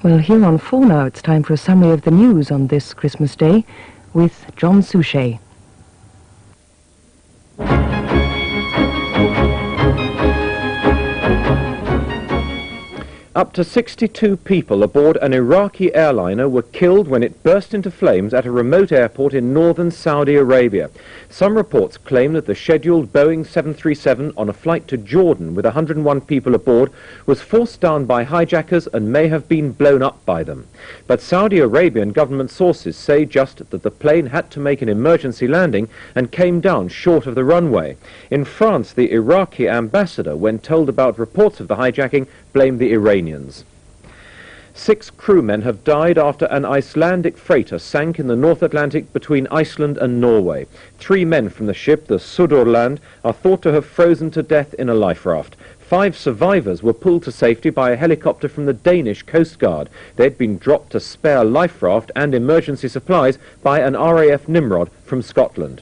Well, here on 4 now, it's time for a summary of the news on this Christmas Day with John Suchet. Up to 62 people aboard an Iraqi airliner were killed when it burst into flames at a remote airport in northern Saudi Arabia. Some reports claim that the scheduled Boeing 737 on a flight to Jordan with 101 people aboard was forced down by hijackers and may have been blown up by them. But Saudi Arabian government sources say just that the plane had to make an emergency landing and came down short of the runway. In France, the Iraqi ambassador, when told about reports of the hijacking, blamed the Iranians. 6 crewmen have died after an Icelandic freighter sank in the North Atlantic between Iceland and Norway. 3 men from the ship, the Suðurland, are thought to have frozen to death in a life raft. 5 survivors were pulled to safety by a helicopter from the Danish Coast Guard. They'd been dropped a spare life raft and emergency supplies by an RAF Nimrod from Scotland.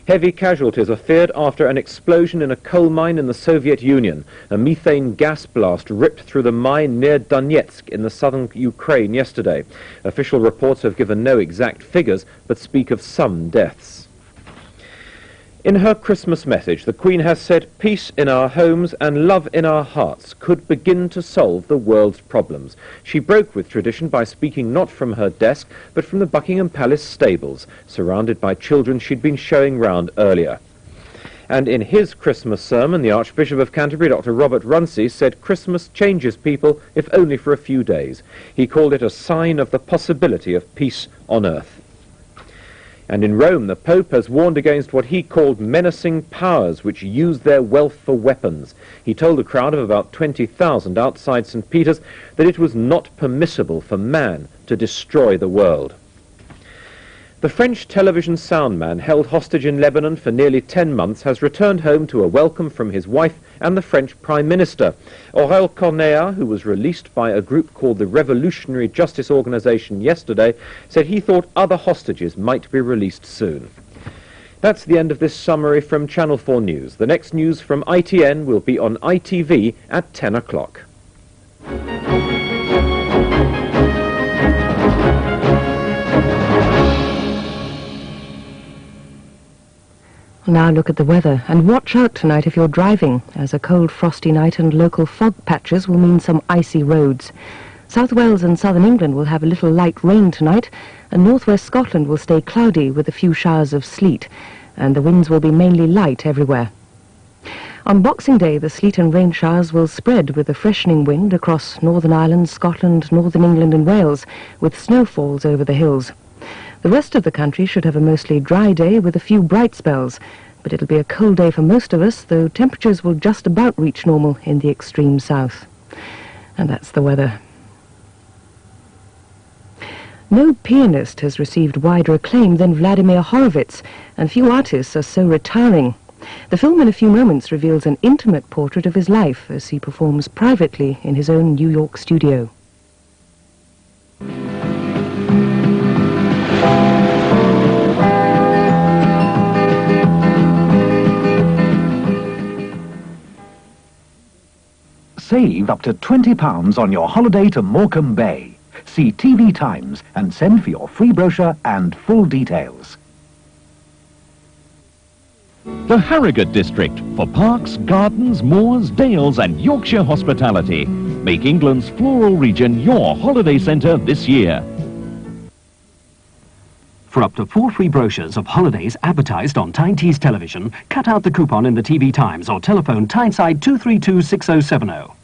Heavy casualties are feared after an explosion in a coal mine in the Soviet Union. A methane gas blast ripped through the mine near Donetsk in the southern Ukraine yesterday. Official reports have given no exact figures, but speak of some deaths. In her Christmas message, the Queen has said peace in our homes and love in our hearts could begin to solve the world's problems. She broke with tradition by speaking not from her desk, but from the Buckingham Palace stables, surrounded by children she'd been showing round earlier. And in his Christmas sermon, the Archbishop of Canterbury, Dr. Robert Runcie, said Christmas changes people, if only for a few days. He called it a sign of the possibility of peace on earth. And in Rome, the Pope has warned against what he called menacing powers which use their wealth for weapons. He told a crowd of about 20,000 outside St. Peter's that it was not permissible for man to destroy the world. The French television soundman held hostage in Lebanon for nearly 10 months has returned home to a welcome from his wife and the French Prime Minister. Aurel Cornea, who was released by a group called the Revolutionary Justice Organization yesterday, said he thought other hostages might be released soon. That's the end of this summary from Channel 4 News. The next news from ITN will be on ITV at 10 o'clock. Now look at the weather, and watch out tonight if you're driving, as a cold, frosty night and local fog patches will mean some icy roads. South Wales and southern England will have a little light rain tonight, and northwest Scotland will stay cloudy with a few showers of sleet, and the winds will be mainly light everywhere. On Boxing Day, the sleet and rain showers will spread with a freshening wind across Northern Ireland, Scotland, northern England and Wales, with snowfalls over the hills. The rest of the country should have a mostly dry day with a few bright spells, but it'll be a cold day for most of us, though temperatures will just about reach normal in the extreme south. And that's the weather. No pianist has received wider acclaim than Vladimir Horowitz, and few artists are so retiring. The film in a few moments reveals an intimate portrait of his life as he performs privately in his own New York studio. Save up to £20 on your holiday to Morecambe Bay. See TV Times and send for your free brochure and full details. The Harrogate District for parks, gardens, moors, dales and Yorkshire hospitality. Make England's floral region your holiday centre this year. For up to 4 free brochures of holidays advertised on Tyne Tees television, cut out the coupon in the TV Times or telephone Tyneside 232 6070.